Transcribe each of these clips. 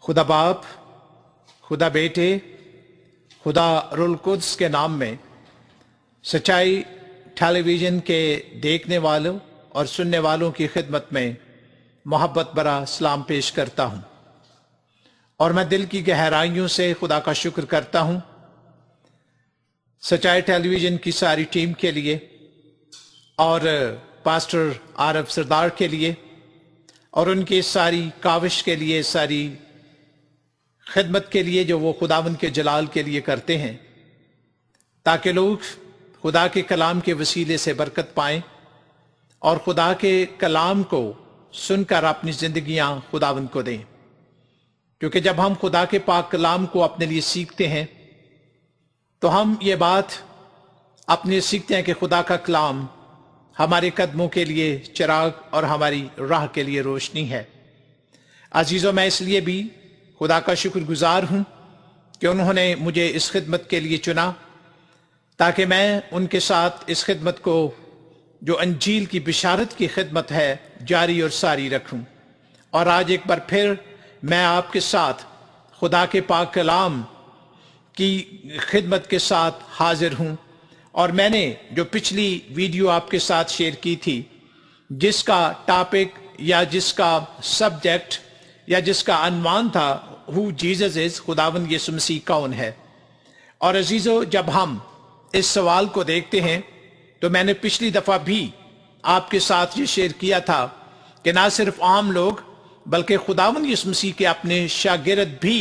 खुदा बाप, खुदा बेटे, खुदा रुल कुद्स के नाम में सच्चाई टेलीविज़न के देखने वालों और सुनने वालों की खिदमत में मोहब्बत भरा सलाम पेश करता हूँ। और मैं दिल की गहराइयों से खुदा का शुक्र करता हूँ सच्चाई टेलीविज़न की सारी टीम के लिए और पास्टर आरफ सरदार के लिए और उनकी सारी काविश के लिए, सारी खिदमत के लिए जो वो खुदावंद के जलाल के लिए करते हैं, ताकि लोग खुदा के कलाम के वसीले से बरकत पाएं और खुदा के कलाम को सुनकर अपनी जिंदगियां खुदावंद को दें। क्योंकि जब हम खुदा के पाक कलाम को अपने लिए सीखते हैं तो हम ये बात अपने सीखते हैं कि खुदा का कलाम हमारे कदमों के लिए चिराग और हमारी राह के लिए रोशनी है। अजीजों, मैं इसलिए भी खुदा का शुक्रगुजार हूं कि उन्होंने मुझे इस खिदमत के लिए चुना, ताकि मैं उनके साथ इस खिदमत को, जो अंजील की बिशारत की खिदमत है, जारी और सारी रखूं। और आज एक बार फिर मैं आपके साथ खुदा के पाक कलाम की खिदमत के साथ हाजिर हूं। और मैंने जो पिछली वीडियो आपके साथ शेयर की थी, जिसका टॉपिक या जिसका सब्जेक्ट या जिसका अनवान था हु जीसस इज, खुदावंद यीशु मसीह कौन है। और अजीजों, जब हम इस सवाल को देखते हैं तो मैंने पिछली दफा भी आपके साथ ये शेयर किया था कि ना सिर्फ आम लोग बल्कि खुदावंद यीशु मसीह के अपने शागिर्द भी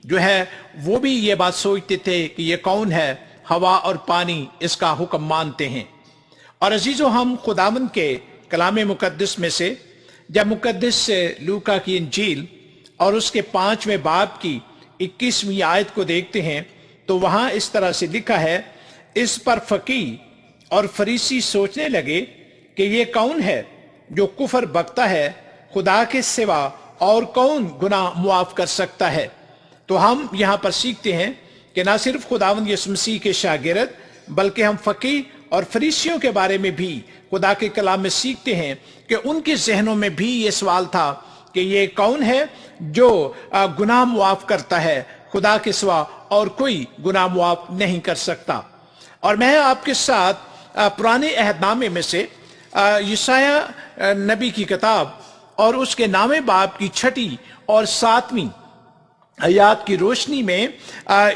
जो है वो भी ये बात सोचते थे कि ये कौन है, हवा और पानी इसका हुक्म मानते हैं। और अजीजों, हम खुदावंद के कलाम मुकद्दस में से जब मुकद्दस से लूका की इंजील और उसके 5वें बाब की 21वीं आयत को देखते हैं तो वहां इस तरह से लिखा है, इस पर फकीह और फरीसी सोचने लगे कि ये कौन है जो कुफर बकता है, खुदा के सिवा और कौन गुनाह मुआफ कर सकता है। तो हम यहां पर सीखते हैं कि ना सिर्फ खुदावंद यीशु मसीह के शागिर्द बल्कि हम फकीह और फरीसियों के बारे में भी खुदा के कलाम में सीखते हैं कि उनके जहनों में भी ये सवाल था कि ये कौन है जो गुनाह मुआफ करता है, खुदा के सिवा और कोई गुनाह मुआफ नहीं कर सकता। और मैं आपके साथ पुराने अहदनामे में से यशायाह नबी की किताब और उसके नामे बाब की 6 और 7वीं आयात की रोशनी में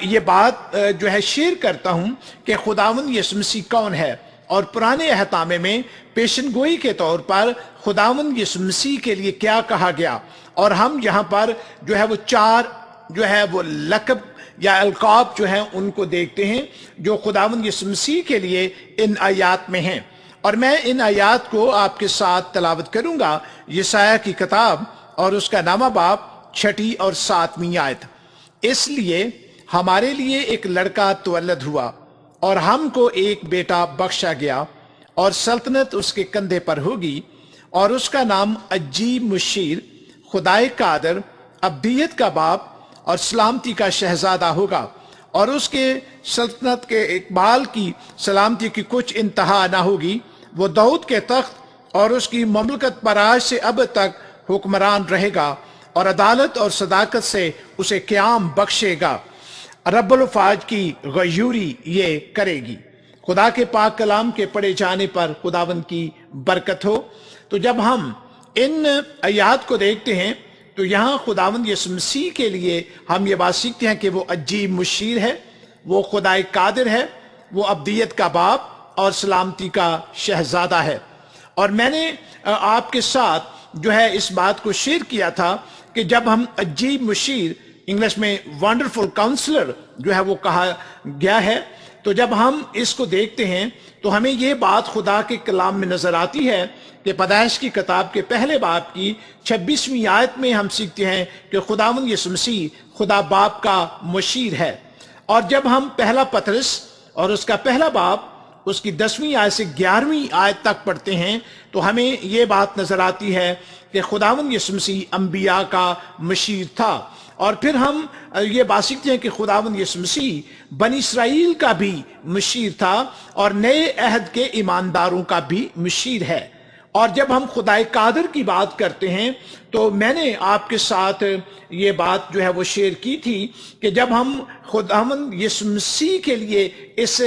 ये बात जो है शेयर करता हूं कि खुदावंद यीशु मसीह कौन है। और पुराने अहदनामे में पेशनगोई के तौर पर खुदावंद यीशु मसीह के लिए क्या कहा गया, और हम यहाँ पर जो है वो 4 जो है वो लक़ब या अलकाब जो है उनको देखते हैं जो खुदावंद यीशु मसीह के लिए इन आयात में हैं। और मैं इन आयात को आपके साथ तलावत करूंगा, यशायाह की किताब और उसका नामा बाब 6 और 7वीं आयत। इसलिए हमारे लिए एक लड़का तवल्लद हुआ और हमको एक बेटा बख्शा गया, और सल्तनत उसके कंधे पर होगी, और उसका नाम अजीब मुशीर, खुदाए कादर, अब्दियत का बाप और सलामती का शहजादा होगा। और उसके सल्तनत के इकबाल की सलामती की कुछ इंतहा ना होगी। वो दाऊद के तख्त और उसकी ममलकत पर आज से अब तक हुक्मरान रहेगा, और अदालत और सदाकत से उसे क़याम बख्शेगा। रब्बुल फाज की गयूरी ये करेगी। खुदा के पाक कलाम के पढ़े जाने पर खुदावंद की बरकत हो। तो जब हम इन आयात को देखते हैं तो यहाँ खुदावंद यीशु मसीह के लिए हम ये बात सीखते हैं कि वो अजीब मुशीर है, वो खुदाए कादिर है, वो अब्दियत का बाप और सलामती का शहजादा है। और मैंने आपके साथ जो है इस बात को शेयर किया था कि जब हम अजीब मुशीर, इंग्लिश में वंडरफुल काउंसलर जो है वो कहा गया है, तो जब हम इसको देखते हैं तो हमें ये बात खुदा के कलाम में नजर आती है कि पैदाइश की किताब के पहले बाब की 26वीं आयत में हम सीखते हैं कि खुदावंद यीशु मसीह खुदा बाप का मुशीर है। और जब हम पहला पतरस और उसका पहला बाब उसकी 10वीं आयत से 11वीं आयत तक पढ़ते हैं तो हमें ये बात नजर आती है कि खुदावंद यीशु मसीह अंबिया का मुशीर था। और फिर हम ये बात सीखते हैं कि खुदावंद यीशु मसीह बनी इसराइल का भी मुशीर था और नए अहद के ईमानदारों का भी मुशीर है। اور جب ہم خدائے قادر کی بات کرتے ہیں تو میں نے آپ کے ساتھ یہ بات جو ہے وہ شیئر کی تھی کہ جب ہم خداوند یسوع مسیح کے لیے اس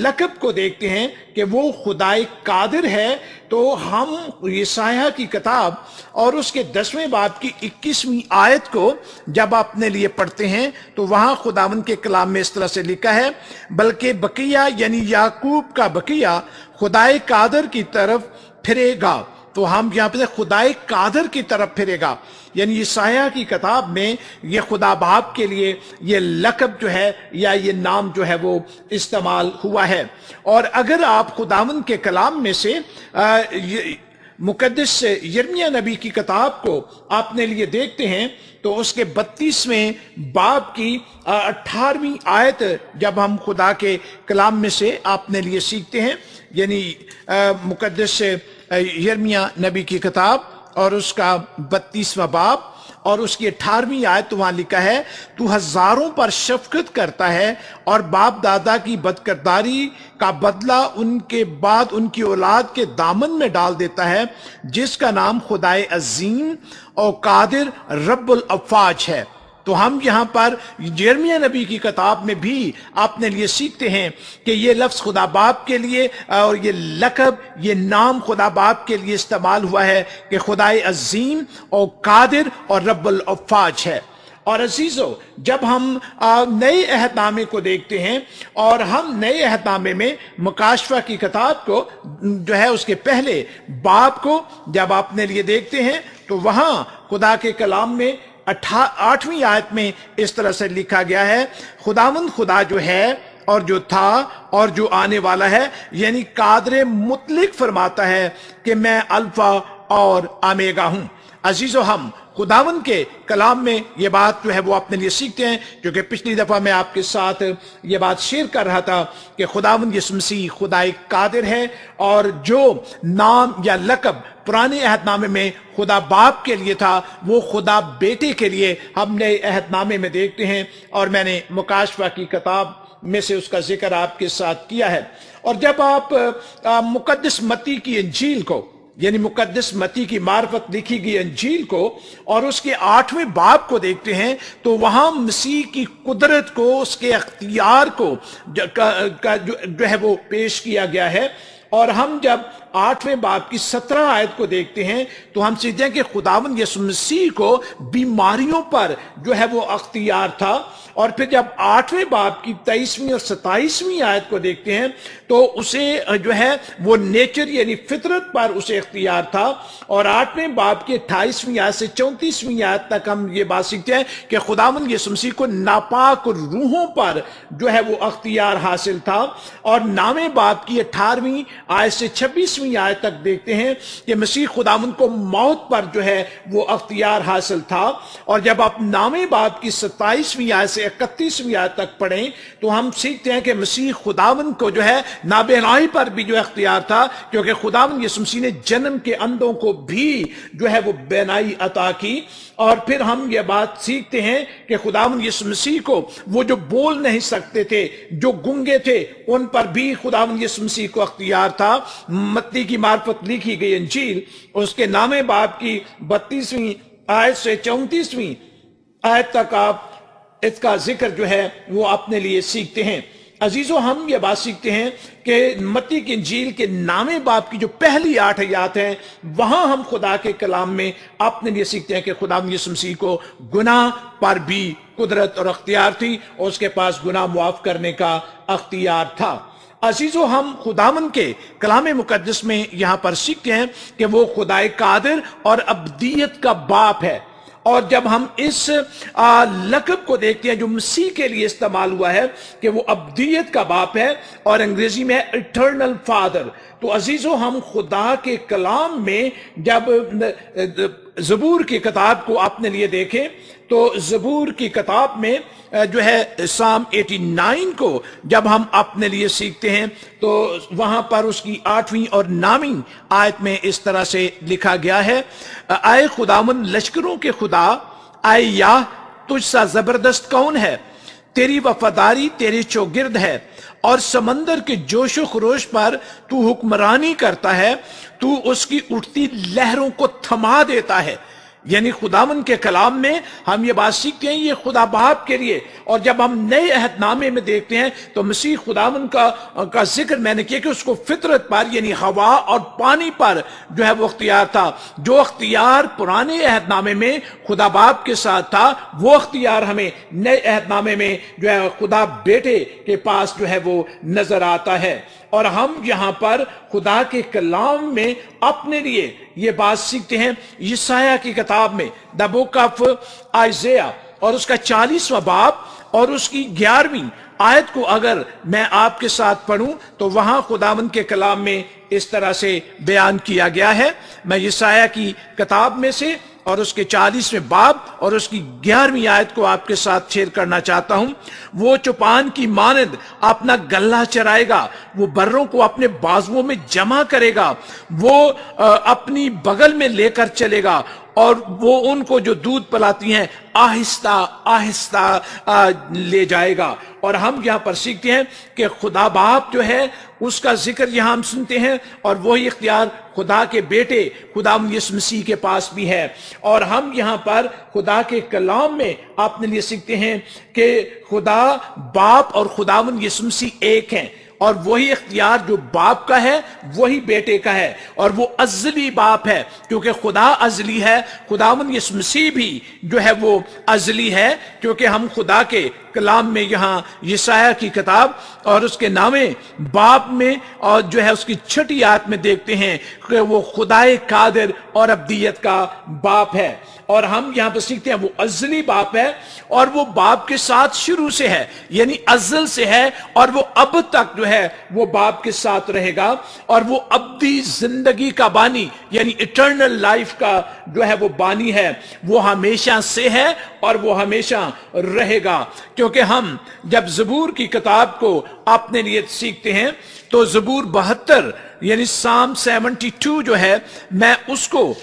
لقب کو دیکھتے ہیں کہ وہ خدائے قادر ہے، تو ہم یسایہ کی کتاب اور اس کے 10ویں باب کی 21ویں آیت کو جب اپنے لیے پڑھتے ہیں تو وہاں خداوند کے کلام میں اس طرح سے لکھا ہے، بلکہ بقیہ یعنی یعقوب کا بقیہ خدائے قادر کی طرف پھرے گا۔ تو ہم یہاں پہ خدائے قادر کی طرف پھرے گا، یعنی یسایہ کی کتاب میں یہ خدا باپ کے لیے یہ لقب جو ہے یا یہ نام جو ہے وہ استعمال ہوا ہے۔ اور اگر آپ خداوند کے کلام میں سے مقدس یرمیہ نبی کی کتاب کو اپنے لیے دیکھتے ہیں تو اس کے 32ویں باب کی 18ویں آیت جب ہم خدا کے کلام میں سے اپنے لیے سیکھتے ہیں، یعنی مقدس یرمیہ نبی کی کتاب اور اس کا 32واں باب اور اس کی 18ویں آیت وہاں لکھا ہے، تو ہزاروں پر شفقت کرتا ہے اور باپ دادا کی بدکرداری کا بدلہ ان کے بعد ان کی اولاد کے دامن میں ڈال دیتا ہے، جس کا نام خدائے عظیم اور قادر رب الافواج ہے۔ تو ہم یہاں پر یرمیہ نبی کی کتاب میں بھی اپنے لیے سیکھتے ہیں کہ یہ لفظ خدا باپ کے لیے اور یہ لقب، یہ نام خدا باپ کے لیے استعمال ہوا ہے کہ خدائے عظیم اور قادر اور رب الافواج ہے۔ اور عزیزو، جب ہم نئے عہد نامے کو دیکھتے ہیں اور ہم نئے عہد نامے میں مکاشفہ کی کتاب کو جو ہے اس کے پہلے باب کو جب اپنے لیے دیکھتے ہیں تو وہاں خدا کے کلام میں 8ویں آیت میں اس طرح سے لکھا گیا ہے، خداوند خدا جو ہے اور جو تھا اور جو آنے والا ہے، یعنی قادر مطلق فرماتا ہے کہ میں الفا اور اومیگا ہوں۔ عزیزو، ہم خداوند کے کلام میں یہ بات جو ہے وہ اپنے لیے سیکھتے ہیں، کیونکہ پچھلی دفعہ میں آپ کے ساتھ یہ بات شیئر کر رہا تھا کہ خداوند یسوع مسیح خدائے قادر ہے، اور جو نام یا لقب پرانے عہد نامے میں خدا باپ کے لیے تھا وہ خدا بیٹے کے لیے ہم نئے عہد نامے میں دیکھتے ہیں، اور میں نے مکاشفہ کی کتاب میں سے اس کا ذکر آپ کے ساتھ کیا ہے۔ اور جب آپ مقدس متی کی انجیل کو، یعنی مقدس متی کی معرفت لکھی گئی انجیل کو اور اس کے 8ویں باب کو دیکھتے ہیں تو وہاں مسیح کی قدرت کو، اس کے اختیار کو جو ہے وہ پیش کیا گیا ہے۔ اور ہم جب 8ویں باب کی 17 آیت کو دیکھتے ہیں تو ہم سیکھتے ہیں کہ خداوند یسوع مسیح کو بیماریوں پر جو ہے وہ اختیار تھا۔ اور پھر جب 8ویں باب کی 23ویں اور 27ویں آیت کو دیکھتے ہیں تو اسے جو ہے وہ نیچر یعنی فطرت پر اسے اختیار تھا۔ اور 8ویں باب کی 28ویں آیت سے 34ویں آیت تک ہم یہ بات سیکھتے ہیں کہ خداوند یسوع مسیح کو ناپاک روحوں پر جو ہے وہ اختیار حاصل تھا۔ اور 9ویں باب کی 18ویں آیت سے 26ویں آیت تک دیکھتے ہیں کہ مسیح خداوند کو موت پر جو ہے وہ اختیار حاصل تھا۔ اور جب آپ 9ویں باب کی 27ویں آیت سے 31ویں آیت تک پڑھیں تو ہم سیکھتے ہیں کہ مسیح خداوند کو جو ہے نابینائی پر بھی جو اختیار تھا، کیونکہ خداوند یسوع مسیح نے جنم کے اندھوں کو بھی جو ہے وہ بینائی عطا کی۔ اور پھر ہم یہ بات سیکھتے ہیں کہ خداوند یسوع مسیح کو وہ جو بول نہیں سکتے تھے، جو گنگے تھے، ان پر بھی خداوند یسوع مسیح کو اختیار تھا۔ متی کی معرفت لکھی گئی انجیل اس کے 9ویں باب کی 32ویں آیت سے 34ویں آیت تک آپ اس کا ذکر جو ہے وہ اپنے لیے سیکھتے ہیں۔ عزیزو، ہم یہ بات سیکھتے ہیں کہ متی کی انجیل کے 9ویں باب کی جو پہلی 8 آیات ہیں وہاں ہم خدا کے کلام میں اپنے لیے سیکھتے ہیں کہ خداوند یسوع مسیح کو گناہ پر بھی قدرت اور اختیار تھی اور اس کے پاس گناہ معاف کرنے کا اختیار تھا۔ عزیزو، ہم خداوند کے کلام مقدس میں یہاں پر سیکھتے ہیں کہ وہ خدائے قادر اور ابدیت کا باپ ہے۔ اور جب ہم اس لقب کو دیکھتے ہیں جو مسیح کے لیے استعمال ہوا ہے کہ وہ ابدیت کا باپ ہے اور انگریزی میں اٹرنل فادر، تو عزیزو ہم خدا کے کلام میں جب زبور کی کتاب کو اپنے لیے دیکھیں تو زبور کی کتاب میں جو ہے سام 89 کو جب ہم اپنے لیے سیکھتے ہیں تو وہاں پر اس کی 8ویں اور 9ویں آیت میں اس طرح سے لکھا گیا ہے، اے خداوند لشکروں کے خدا، اے یاہ تجھ سا زبردست کون ہے، تیری وفاداری تیرے چوگرد ہے اور سمندر کے جوش و خروش پر تو حکمرانی کرتا ہے، تو اس کی اٹھتی لہروں کو تھما دیتا ہے۔ یعنی خداوند کے کلام میں ہم یہ بات سیکھتے ہیں، یہ خدا باپ کے لیے۔ اور جب ہم نئے عہد نامے میں دیکھتے ہیں تو مسیح خداوند کا ذکر میں نے کیا کہ اس کو فطرت پر یعنی ہوا اور پانی پر جو ہے وہ اختیار تھا۔ جو اختیار پرانے عہد نامے میں خدا باپ کے ساتھ تھا، وہ اختیار ہمیں نئے عہد نامے میں جو ہے خدا بیٹے کے پاس جو ہے وہ نظر آتا ہے۔ اور ہم یہاں پر خدا کے کلام میں اپنے لیے یہ بات سیکھتے ہیں۔ یسایہ کی کتاب میں دا بک آف آئزیہ اور اس کا 40واں باب اور اس کی 11ویں آیت کو اگر میں آپ کے ساتھ پڑھوں تو وہاں خداوند کے کلام میں اس طرح سے بیان کیا گیا ہے۔ میں یسایہ کی کتاب میں سے اور اس کے 40ویں باب اور اس کی 11ویں آیت کو آپ کے ساتھ شیئر کرنا چاہتا ہوں۔ وہ چوپان کی مانند اپنا گلہ چرائے گا، وہ بروں کو اپنے بازوؤں میں جمع کرے گا، وہ اپنی بغل میں لے کر چلے گا، اور وہ ان کو جو دودھ پلاتی ہیں آہستہ آہستہ لے جائے گا۔ اور ہم یہاں پر سیکھتے ہیں کہ خدا باپ جو ہے اس کا ذکر یہاں ہم سنتے ہیں، اور وہی اختیار خدا کے بیٹے خداوند یسوع مسیح کے پاس بھی ہے۔ اور ہم یہاں پر خدا کے کلام میں اپنے لیے سیکھتے ہیں کہ خدا باپ اور خداوند یسوع مسیح ایک ہیں، اور وہی اختیار جو باپ کا ہے وہی بیٹے کا ہے، اور وہ ازلی باپ ہے کیونکہ خدا ازلی ہے۔ خداوند یسوع مسیح بھی جو ہے وہ ازلی ہے، کیونکہ ہم خدا کے کلام میں یہاں یسایہ کی کتاب اور اس کے نامے باب میں اور جو ہے اس کی 6 آیت میں دیکھتے ہیں کہ وہ خدائے قادر اور ابدیت کا باپ ہے۔ اور ہم یہاں پر سیکھتے ہیں وہ ازلی باپ ہے، اور وہ باپ کے ساتھ شروع سے ہے، یعنی ازل سے ہے، اور وہ اب تک جو ہے وہ باپ کے ساتھ رہے گا، اور وہ ابدی زندگی کا بانی یعنی ایٹرنل لائف کا جو ہے وہ بانی ہے۔ وہ ہمیشہ سے ہے اور وہ ہمیشہ رہے گا۔ کیونکہ ہم جب زبور کی کتاب کو اپنے لیے سیکھتے ہیں تو زبور 72 یعنی سام 72 جو ہے میں اس کو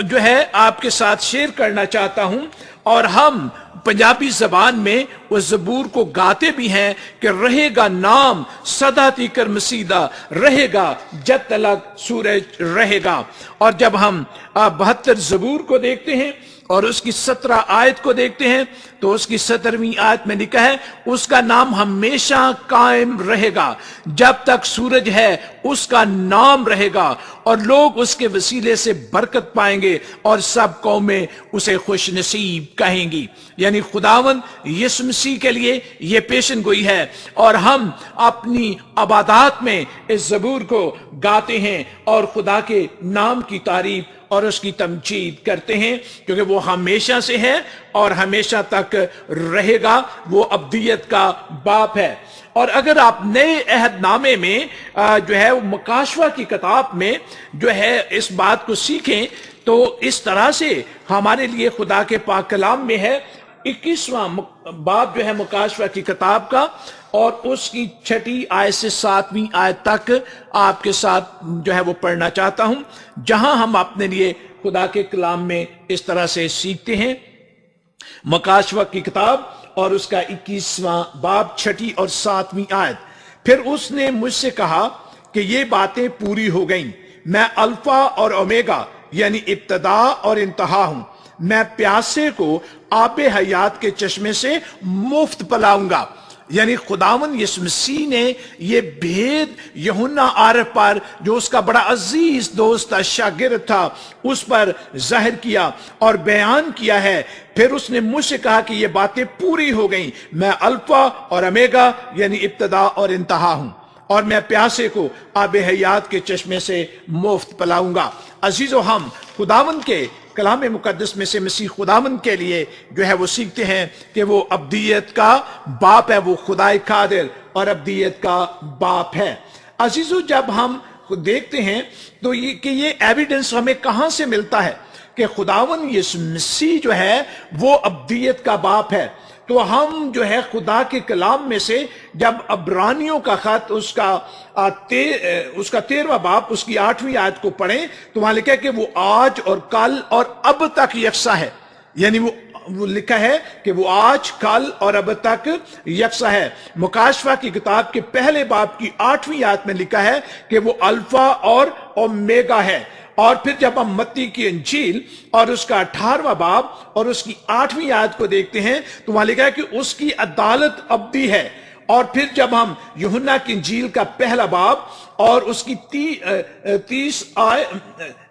جو ہے آپ کے ساتھ شیئر کرنا چاہتا ہوں، اور ہم پنجابی زبان میں اس زبور کو گاتے بھی ہیں کہ رہے گا نام سدا تیکر مسیدہ، رہے گا جب تلک سورج رہے گا۔ اور جب ہم 72 زبور کو دیکھتے ہیں اور اس کی 17 آیت کو دیکھتے ہیں تو اس کی 17ویں آیت میں لکھا ہے اس کا نام ہمیشہ قائم رہے گا، جب تک سورج ہے اس کا نام رہے گا، اور لوگ اس کے وسیلے سے برکت پائیں گے اور سب قومیں اسے خوش نصیب کہیں گی۔ یعنی خداوند یسوع مسیح کے لیے یہ پیشن گوئی ہے، اور ہم اپنی عبادات میں اس زبور کو گاتے ہیں اور خدا کے نام کی تعریف اور اس کی تمجید کرتے ہیں، کیونکہ وہ ہمیشہ سے ہے اور ہمیشہ تک رہے گا۔ وہ ابدیت کا باپ ہے۔ اور اگر آپ نئے عہد نامے میں جو ہے مکاشفہ کی کتاب میں جو ہے اس بات کو سیکھیں تو اس طرح سے ہمارے لیے خدا کے پاک کلام میں ہے 21واں باب جو ہے مکاشفہ کی کتاب کا، اور اس کی 6 آیت سے 7ویں آیت تک آپ کے ساتھ جو ہے وہ پڑھنا چاہتا ہوں، جہاں ہم اپنے لیے خدا کے کلام میں اس طرح سے سیکھتے ہیں۔ مکاشفہ کی کتاب اور اس کا 21واں باب 6 اور 7ویں آیت۔ پھر اس نے مجھ سے کہا کہ یہ باتیں پوری ہو گئیں، میں الفا اور اومیگا یعنی ابتدا اور انتہا ہوں، میں پیاسے کو آب حیات کے چشمے سے مفت پلاؤں گا۔ یعنی خداوند یسوع مسیح نے یہ بھید یوحنا عارف پر، جو اس کا بڑا عزیز دوست تھا، شاگرد تھا، اس پر ظاہر کیا اور بیان کیا ہے۔ پھر اس نے مجھ سے کہا کہ یہ باتیں پوری ہو گئیں، میں الفا اور اومیگا یعنی ابتدا اور انتہا ہوں، اور میں پیاسے کو آب حیات کے چشمے سے مفت پلاؤں گا۔ عزیزو، ہم خداوند کے کلام مقدس میں سے مسیح خداوند کے لیے جو ہے وہ سیکھتے ہیں کہ وہ ابدیت کا باپ ہے، وہ خدائے قادر اور ابدیت کا باپ ہے۔ عزیزو، جب ہم دیکھتے ہیں تو یہ ایویڈنس ہمیں کہاں سے ملتا ہے کہ خداوند یسوع مسیح جو ہے وہ ابدیت کا باپ ہے؟ تو ہم جو ہے خدا کے کلام میں سے جب عبرانیوں کا خط اس کا 13واں باب اس کی 8ویں آیت کو پڑھیں تو وہاں لکھا ہے کہ وہ آج اور کل اور اب تک یکساں ہے، یعنی वो लिखा है कि वो आज, कल और अब तक यकसा है। मुकाशफा की किताब के पहले बाब की 8वीं आयत में लिखा है कि वो अल्फा और ओमेगा है। और फिर जब हम मत्ती की इंजील और उसका 18वां बाब और उसकी 8वीं आयत को देखते हैं तो वहां लिखा है कि उसकी अदालत अब्दी है। और फिर जब हम यूहन्ना की इंजील का पहला बाब और उसकी 30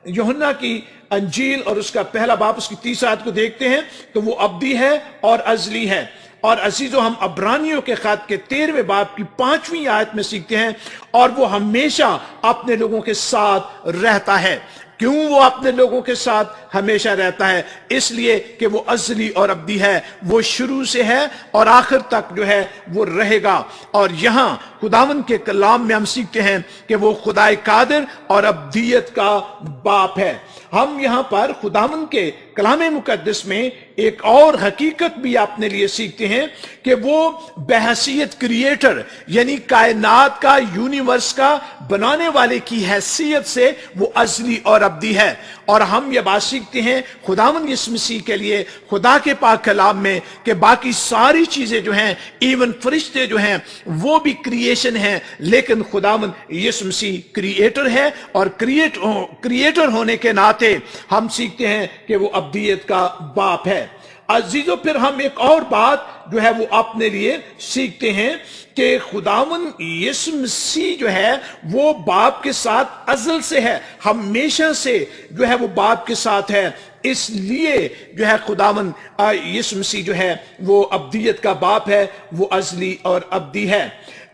यूहन्ना की इंजील और उसका पहला बाब उसकी 30 आयत को देखते हैं तो वो अब्दी है और अजली है। और अजीजों, हम अब्रानियों के खत के 13वें बाब की 5वीं आयत में सीखते हैं, और वो हमेशा अपने लोगों के साथ रहता है। क्यों वो अपने लोगों के साथ हमेशा रहता है? इसलिए कि वो अजली और अब्दी है, वो शुरू से है और आखिर तक जो है वो रहेगा। और यहां खुदावन के कलाम में हम सीखते हैं कि वो खुदाए कादिर और अब्दियत का बाप है। हम यहां पर खुदावन के कलाम मुकद्दस में एक और हकीकत भी अपने लिए सीखते हैं कि वो बहैसियत क्रिएटर यानी कायनात का, यूनिवर्स का बनाने वाले की हैसियत से वो अजली और अब्दी है। और हम ये बात सीखते हैं खुदावन यीशु मसीह के लिए खुदा के पाक कलाम में कि बाकी सारी चीजें जो हैं, इवन फरिश्ते जो हैं, वो भी क्रिएशन है, लेकिन खुदावन यीशु मसीह क्रिएटर है। और क्रिएटर होने के नाते हम सीखते हैं कि वो अब्दियत का बाप है। अजीजों, फिर हम एक और बात जो है वो अपने लिए सीखते हैं कि खुदावन यीशु मसीह जो है वो बाप के साथ अज़ल से है, हमेशा से जो है वो बाप के साथ है। इसलिए जो है खुदावन यीशु मसीह जो है वो अब्दियत का बाप है, वो अज़ली और अब्दी है।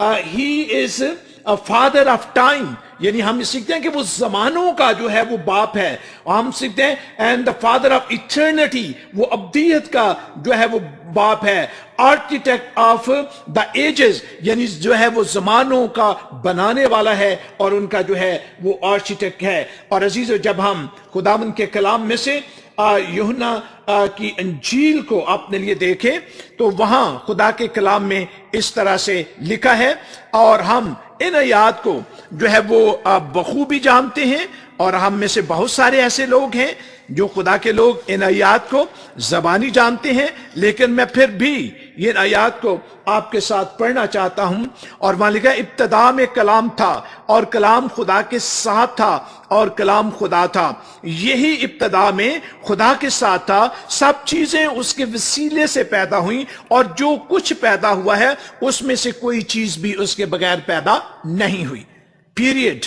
He is a father of time, यानी हम सीखते हैं कि वो जमानों का जो है वो बाप है। हम सीखते हैं and the father of eternity, वो अब्दियत का जो है वो बाप है। आर्किटेक्ट ऑफ द एजेस, यानी जो है वो जमानों का बनाने वाला है और उनका जो है वो आर्किटेक्ट है। और अजीजों, जब हम खुदावन के कलाम में से यूहन्ना की इंजील को अपने लिए देखें तो वहां खुदा के कलाम में इस तरह से लिखा है, और हम इन आयात को जो है वो बखूबी जानते हैं। और हम में से बहुत सारे ऐसे लोग हैं जो खुदा के लोग इन आयात को जबानी जानते हैं, लेकिन मैं फिर भी ये आयात को आपके साथ पढ़ना चाहता हूं। और वहां लिखा है, इब्तदा में कलाम था और कलाम खुदा के साथ था और कलाम खुदा था। यही इब्तदा में खुदा के साथ था, सब चीजें उसके वसीले से पैदा हुई और जो कुछ पैदा हुआ है उसमें से कोई चीज भी उसके बगैर पैदा नहीं हुई। पीरियड।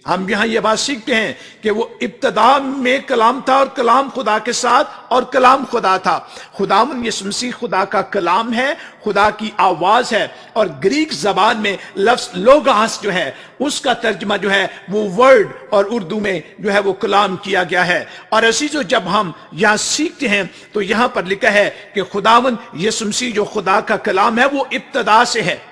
हम यहां यह बात सीखते हैं कि वो इब्तदा में कलाम था और कलाम खुदा के साथ और कलाम खुदा था। खुदावन यीशु मसीह खुदा का कलाम है, खुदा की आवाज है। और ग्रीक जबान में लफ्ज लोगास जो है उसका तर्जमा जो है वो वर्ड, और उर्दू में जो है वो कलाम किया गया है। और ऐसी जो जब हम यहां सीखते हैं तो यहां पर लिखा है कि खुदावन यीशु मसीह जो खुदा का कलाम है वो इब्तदा से है,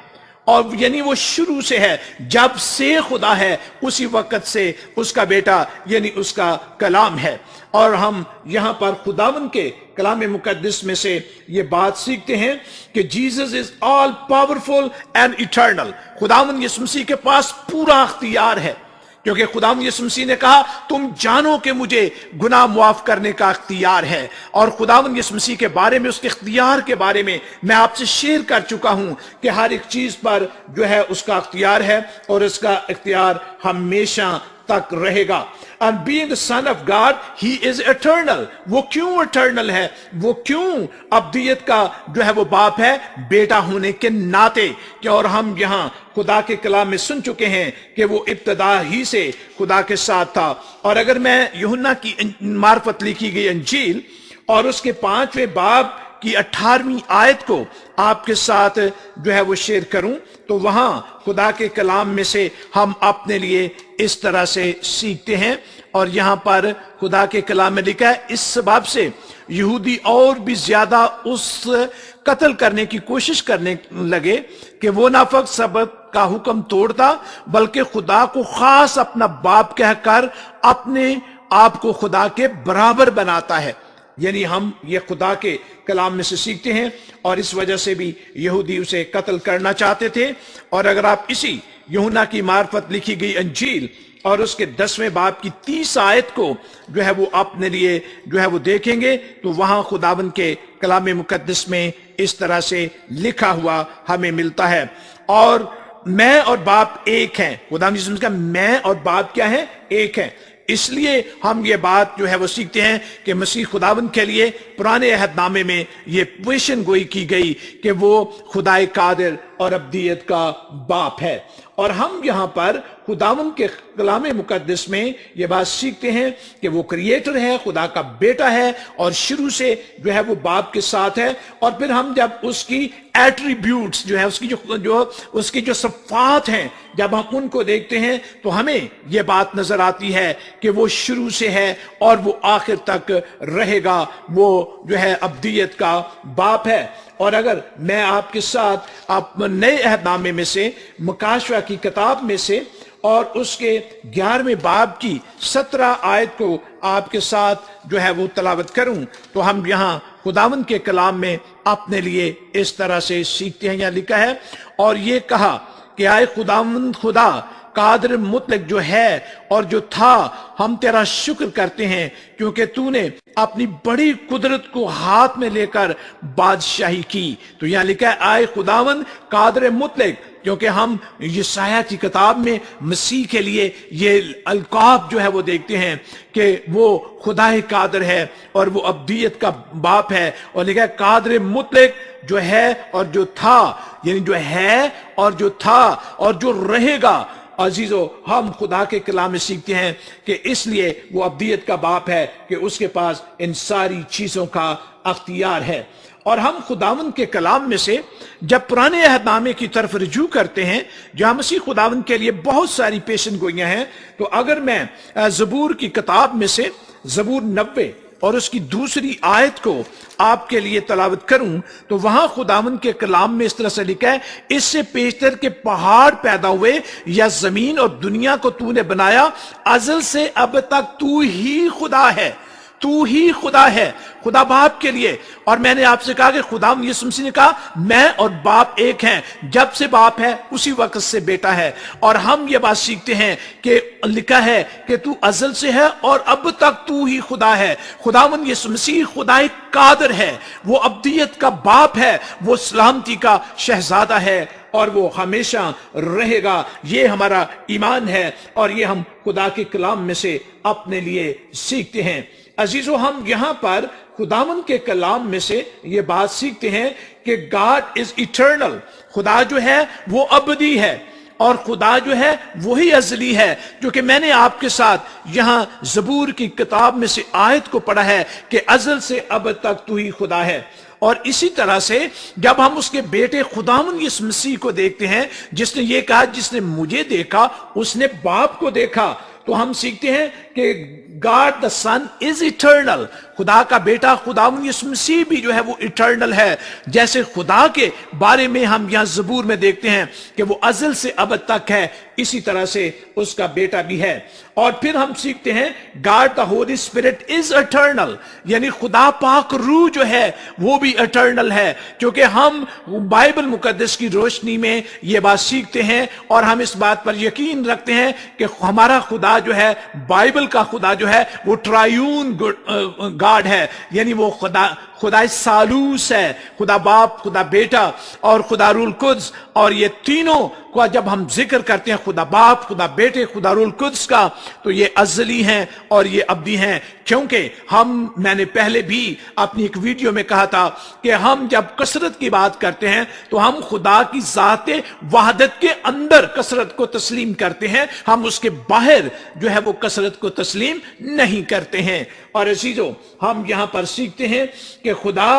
और यानी वो शुरू से है। जब से खुदा है उसी वक्त से उसका बेटा यानी उसका कलाम है। और हम यहां पर खुदावन के कलाम मुकद्दस में से ये बात सीखते हैं कि Jesus is all powerful and eternal. खुदावन यीशु मसीह के पास पूरा अख्तियार है, क्योंकि खुदावन यीशु मसीह ने कहा तुम जानो कि मुझे गुनाह मुआफ करने का अख्तियार है। और खुदावन यीशु मसीह के बारे में, उसके अख्तियार के बारे में मैं आपसे शेयर कर चुका हूं कि हर एक चीज पर जो है उसका अख्तियार है और उसका अख्तियार हमेशा तक रहेगा। And being the son of God, he is eternal. वो क्यों eternal है? वो क्यों अब्दियत का जो है वो बाप है? बेटा होने के नाते। कि और हम यहाँ खुदा के कलाम में सुन चुके हैं कि वो इब्तदा ही से खुदा के साथ था। और अगर मैं यूहन्ना की मार्फत लिखी गई इंजील और उसके 5वें बाब की 18वीं आयत को आपके साथ जो है वो शेयर करूं तो वहां खुदा के कलाम में से हम अपने लिए इस तरह से सीखते हैं। और यहां पर खुदा के कलाम में लिखा है, इस सबब से यहूदी और भी ज्यादा उस कत्ल करने की कोशिश करने लगे कि वो नाफक सबत का हुक्म तोड़ता, बल्कि खुदा को खास अपना बाप कहकर अपने आप को खुदा के बराबर बनाता है। यानी हम ये खुदा के कलाम में से सीखते हैं, और इस वजह से भी यहूदी उसे कत्ल करना चाहते थे। और अगर आप इसी यूहन्ना की मार्फत लिखी गई अंजील और उसके 10वें बाब की 30 आयत को जो है वो अपने लिए जो है वो देखेंगे तो वहां खुदावन के कलाम मुकद्दस में इस तरह से लिखा हुआ हमें मिलता है। और मैं और बाप एक हैं। खुदावन यीशु मसीह का मैं और बाप क्या है? एक हैं। इसलिए हम ये बात जो है वो सीखते हैं कि मसीह खुदावन के लिए पुराने अहदनामे में ये पेशन गोई की गई कि वो खुदाए कादिर और अब्दियत का बाप है। और हम यहाँ पर खुदावन के कलाम मुकद्दस में ये बात सीखते हैं कि वो क्रिएटर है, खुदा का बेटा है और शुरू से जो है वो बाप के साथ है। और फिर हम जब उसकी एट्रीब्यूट्स जो है उसकी जो सिफात हैं जब हम उनको देखते हैं तो हमें ये बात नजर आती है कि वो शुरू से है और वो आखिर तक रहेगा। वो जो है अब्दियत का बाप है। और अगर मैं आपके साथ आप नए अहदनामे में से मुकाशवा की किताब में से और उसके 11वें बाब की 17 आयत को आपके साथ जो है वो तलावत करूं तो हम यहाँ खुदावन के कलाम में अपने लिए इस तरह से सीखते हैं। यहाँ लिखा है, और ये कहा कि आए खुदावन खुदा कादिर मुतलक जो है और जो था, हम तेरा शुक्र करते हैं क्योंकि तूने अपनी बड़ी कुदरत को हाथ में लेकर बादशाही की। तो यहां लिखा है आए खुदावन कादिर मुतलक, क्योंकि हम यशायाह की किताब में मसीह के लिए ये अलकाब जो है वो देखते हैं कि वो खुदाए कादिर है और वो अब्दियत का बाप है। और लिखा है कादिर मुतलक जो है और जो था, यानी जो है और जो था और जो रहेगा। अजीजों, हम खुदा के कलाम में सीखते हैं कि इसलिए वो अब्दियत का बाप है कि उसके पास इन सारी चीजों का अख्तियार है। और हम खुदावन के कलाम में से जब पुराने अहदनामे की तरफ रुजू करते हैं जहां मसीह खुदावन के लिए बहुत सारी पेशन गोइयां हैं, तो अगर मैं ज़बूर की किताब में से ज़बूर 90 और उसकी दूसरी आयत को आपके लिए तलावत करूं तो वहां खुदावन के कलाम में इस तरह से लिखा है, इससे पेशतर के पहाड़ पैदा हुए या जमीन और दुनिया को तूने बनाया, अजल से अब तक तू ही खुदा है, तू ही खुदा है। खुदा बाप के लिए। और मैंने आपसे कहा कि खुदा यीशु मसीह ने कहा मैं और बाप एक हैं। जब से बाप है उसी वक्त से बेटा है। और हम ये बात सीखते हैं कि लिखा है कि तू अजल से है और अब तक तू ही खुदा है। खुदावन यीशु मसीह खुदाए कादिर है, वो अब्दियत का बाप है, वो सलामती का शहजादा है और वो हमेशा रहेगा। ये हमारा ईमान है और ये हम खुदा के कलाम में से अपने लिए सीखते हैं। अजीजों, हम यहां पर खुदावन के कलाम में से ये बात सीखते हैं कि गॉड इज इटर्नल, खुदा जो है वो अबदी है और खुदा जो है वही अजली है। जो कि मैंने आपके साथ यहां ज़बूर की किताब में से आयत को पढ़ा है कि अजल से अब तक तू ही खुदा है। और इसी तरह से जब हम उसके बेटे खुदावन यीशु मसीह को देखते हैं, जिसने ये कहा जिसने मुझे देखा उसने बाप को देखा, तो हम सीखते हैं कि God the son is eternal, खुदा का बेटा खुदावन यीशु मसीह भी जो है वो इटर्नल है। जैसे खुदा के बारे में हम यहां ज़बूर में देखते हैं कि वो अज़ल से अब तक है, इसी तरह से उसका बेटा भी है। और फिर हम सीखते हैं God the Holi spirit is eternal, यानी खुदा पाक रूह जो है वो भी इटर्नल है। क्योंकि हम बाइबल मुकद्दस की रोशनी में ये बात सीखते हैं और हम इस बात पर यकीन रखते हैं कि हमारा खुदा जो है, बाइबल का खुदा जो है वो ट्रायून गॉड है, यानी वो खुदा सालूस है, खुदा बाप, खुदा बेटा और खुदा रूल कुद्स। और ये तीनों को जब हम जिक्र करते हैं, खुदा बाप, खुदा बेटे, खुदा रूल कुद्स का, तो ये अज़ली हैं और ये अब्दी हैं। क्योंकि मैंने पहले भी अपनी एक वीडियो में कहा था कि हम जब कसरत की बात करते हैं तो हम खुदा की ज़ाते वहदत के अंदर कसरत को तस्लीम करते हैं, हम उसके बाहर जो है वो कसरत को तस्लीम नहीं करते हैं। और अजीजों, हम यहां पर सीखते हैं कि खुदा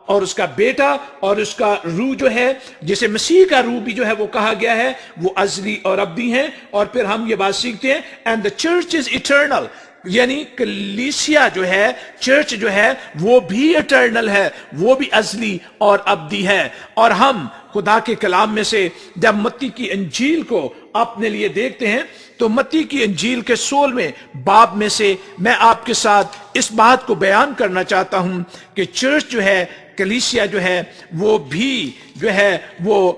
और उसका बेटा और उसका रूह जो है, जिसे मसीह का रूह भी जो है वो कहा गया है, वो अज़ली और अब्दी हैं। और फिर हम ये बात सीखते हैं and the church is eternal, यानी कलीसिया जो है, चर्च जो है वो भी इटर्नल है, वो भी अज़ली और अब्दी है। और हम खुदा के कलाम में से जब मत्ती की अंजील को अपने लिए देखते हैं तो मत्ती की अंजील के 16वें बाब में से मैं आपके साथ इस बात को बयान करना चाहता हूं कि चर्च जो है, कलीसिया जो है, वो भी जो है वो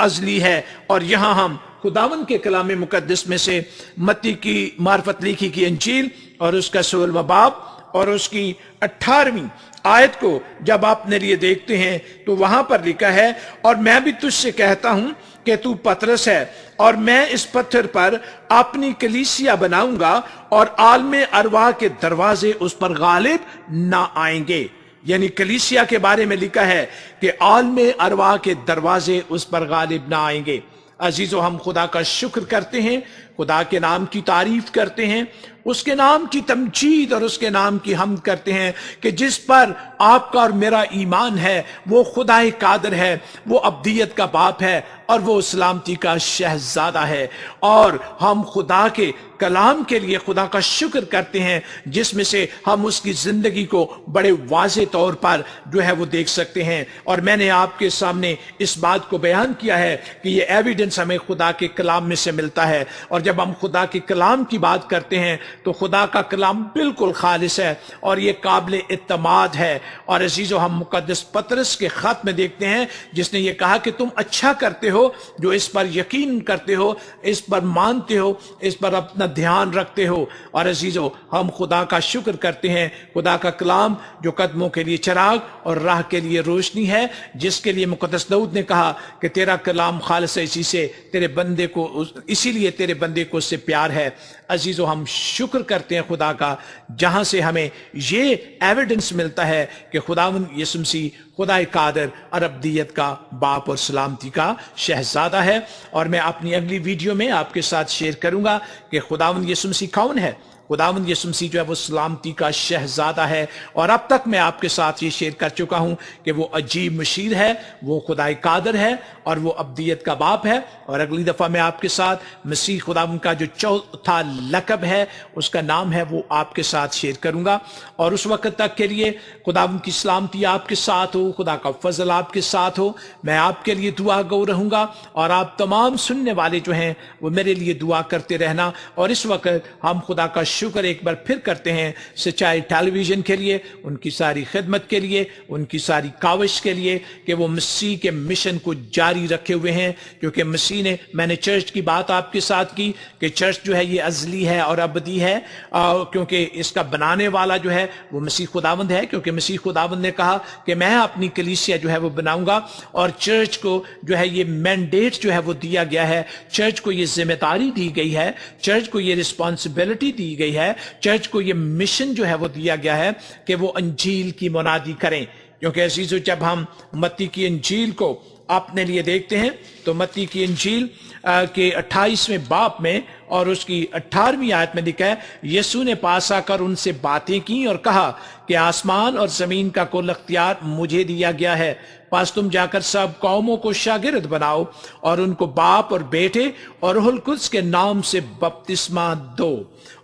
अज़ली है। और यहां हम खुदावन के कलाम मुकद्दस में से मत्ती की मार्फत लिखी की इंजील और उसका 16वां बाब और उसकी 18वीं आयत को जब आप मेरे लिए देखते हैं तो वहां पर लिखा है, और मैं भी तुझसे कहता हूं कि तू पतरस है और मैं इस पत्थर पर अपनी कलीसिया बनाऊंगा और आलमे अरवाह के दरवाजे उस पर गालिब ना आएंगे। यानी कलीसिया के बारे में लिखा है कि आलमे अरवाह के दरवाजे उस पर गालिब ना आएंगे। अजीजों, हम खुदा का शुक्र करते हैं, खुदा के नाम की तारीफ करते हैं, उसके नाम की तमजीद और उसके नाम की हम करते हैं कि जिस पर आपका और मेरा ईमान है वो खुदा कादर है, वो अब्दियत का बाप है और वो सलामती का शहजादा है। और हम खुदा के कलाम के लिए खुदा का शुक्र करते हैं जिसमें से हम उसकी जिंदगी को बड़े वाज़े तौर पर जो है वो देख सकते हैं। और मैंने आपके सामने इस बात को बयान किया है कि ये एविडेंस हमें खुदा के कलाम में से मिलता है। और जब हम खुदा के कलाम की बात करते हैं तो खुदा का कलाम बिल्कुल खालिस है और ये काबिल इत्तमाद है। और अजीजों, हम मुकद्दस पतरस के खत में देखते हैं जिसने ये कहा कि तुम अच्छा करते हो जो इस पर यकीन करते हो, इस पर मानते हो, इस पर अपना ध्यान रखते हो। और अजीजों, हम खुदा का शुक्र करते हैं, खुदा का कलाम जो कदमों के लिए चिराग और राह के लिए रोशनी है, जिसके लिए मुकद्दस दाऊद ने कहा कि तेरा कलाम खालिस है, इसी से तेरे बंदे को, इसीलिए तेरे बंदे को उससे प्यार है। अजीजों, हम शुक्र करते हैं खुदा का जहां से हमें ये एविडेंस मिलता है कि खुदावंद यीशु मसीह खुदा कादर और अब्दियत का बाप और सलामती का शहजादा है। और मैं अपनी अगली वीडियो में आपके साथ शेयर करूंगा कि खुदावंद यीशु मसीह कौन है। खुदावंद यीशु मसीह जो है वो सलामती का शहजादा है। और अब तक मैं आपके साथ ये शेयर कर चुका हूं कि वो अजीब मशीर है, वो खुदा कादर है और वो अब्दियत का बाप है। और अगली दफा मैं आपके साथ मसीह खुदावंद का जो चौथा लकब है उसका नाम है वो आपके साथ शेयर करूंगा। और उस वक्त तक के लिए खुदावंद की सलामती आपके साथ हो, खुदा का फजल आपके साथ हो। मैं आपके लिए दुआ गो रहूंगा और आप तमाम सुनने वाले जो हैं वो मेरे लिए दुआ करते रहना। और इस वक्त हम खुदा का शुक्र एक बार फिर करते हैं सच्चाई टेलीविजन के लिए, उनकी सारी खिदमत के लिए, उनकी सारी काविश के लिए कि वो मसीह के मिशन को जारी रखे हुए हैं। क्योंकि मसीह ने, मैंने चर्च की बात आपके साथ की कि चर्च जो है ये अजली है और अबदी है, क्योंकि इसका बनाने वाला जो है वो मसीह खुदावंद है। क्योंकि मसीह खुदावंद ने कहा कि मैं अपनी कलीसिया जो है वो बनाऊंगा। और चर्च को जो है ये मैंडेट जो है वो दिया गया है, चर्च को ये जिम्मेदारी दी गई है, चर्च को ये रिस्पॉन्सिबिलिटी दी गई है, चर्च को ये मिशन जो है वो दिया गया है कि वो अंजील की मुनादी करें। क्योंकि अजीजों, जब हम मत्ती की इंजील को अपने लिए देखते हैं तो मत्ती की इंजील के 28वें बाब में और उसकी 18वीं आयत में लिखा है, यीशु ने पास आकर उनसे बातें की और कहा कि आसमान और जमीन का कुल अख्तियार मुझे दिया गया है, पास तुम जाकर सब कौमों को शागिर्द बनाओ और उनको बाप और बेटे और रूहुल कुद्स के नाम से बपतिस्मा दो।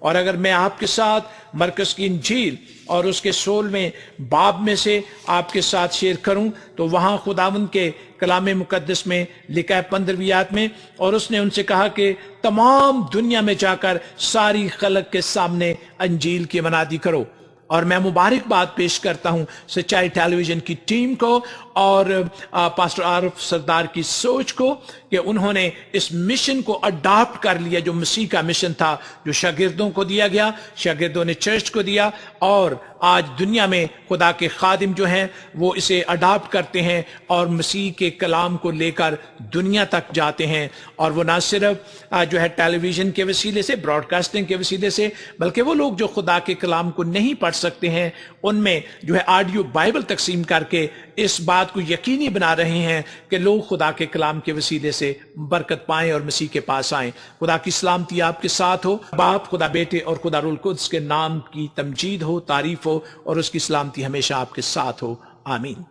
और अगर मैं आपके साथ मरकस की इंजील और उसके 16वें बाब में से आपके साथ शेयर करूं तो वहां खुदावंद के कलाम मुकद्दस में लिखा है 15वीं आयत में, और उसने उनसे कहा कि तमाम दुनिया में जाकर सारी खलक के सामने अंजील की मनादी करो। और मैं मुबारकबाद पेश करता हूं सच्चाई टेलीविजन की टीम को और पास्टर आरिफ सरदार की सोच को कि उन्होंने इस मिशन को अडॉप्ट कर लिया जो मसीह का मिशन था, जो शागिर्दों को दिया गया, शागिर्दों ने चर्च को दिया। और आज दुनिया में खुदा के खादिम जो हैं वो इसे अडॉप्ट करते हैं और मसीह के कलाम को लेकर दुनिया तक जाते हैं। और वो ना सिर्फ जो है टेलीविजन के वसीले से, ब्रॉडकास्टिंग के वसीले से, बल्कि वो लोग जो खुदा के कलाम को नहीं पढ़ सकते हैं उनमें जो है ऑडियो बाइबल तकसीम करके इस बात को यकीनी बना रहे हैं कि लोग खुदा के कलाम के वसीले से बरकत पाएं और मसीह के पास आएं। खुदा की सलामती आपके साथ हो। बाप, खुदा बेटे और खुदा रूहुल कुद्स के नाम की तमजीद हो, तारीफ हो और उसकी सलामती हमेशा आपके साथ हो। आमीन।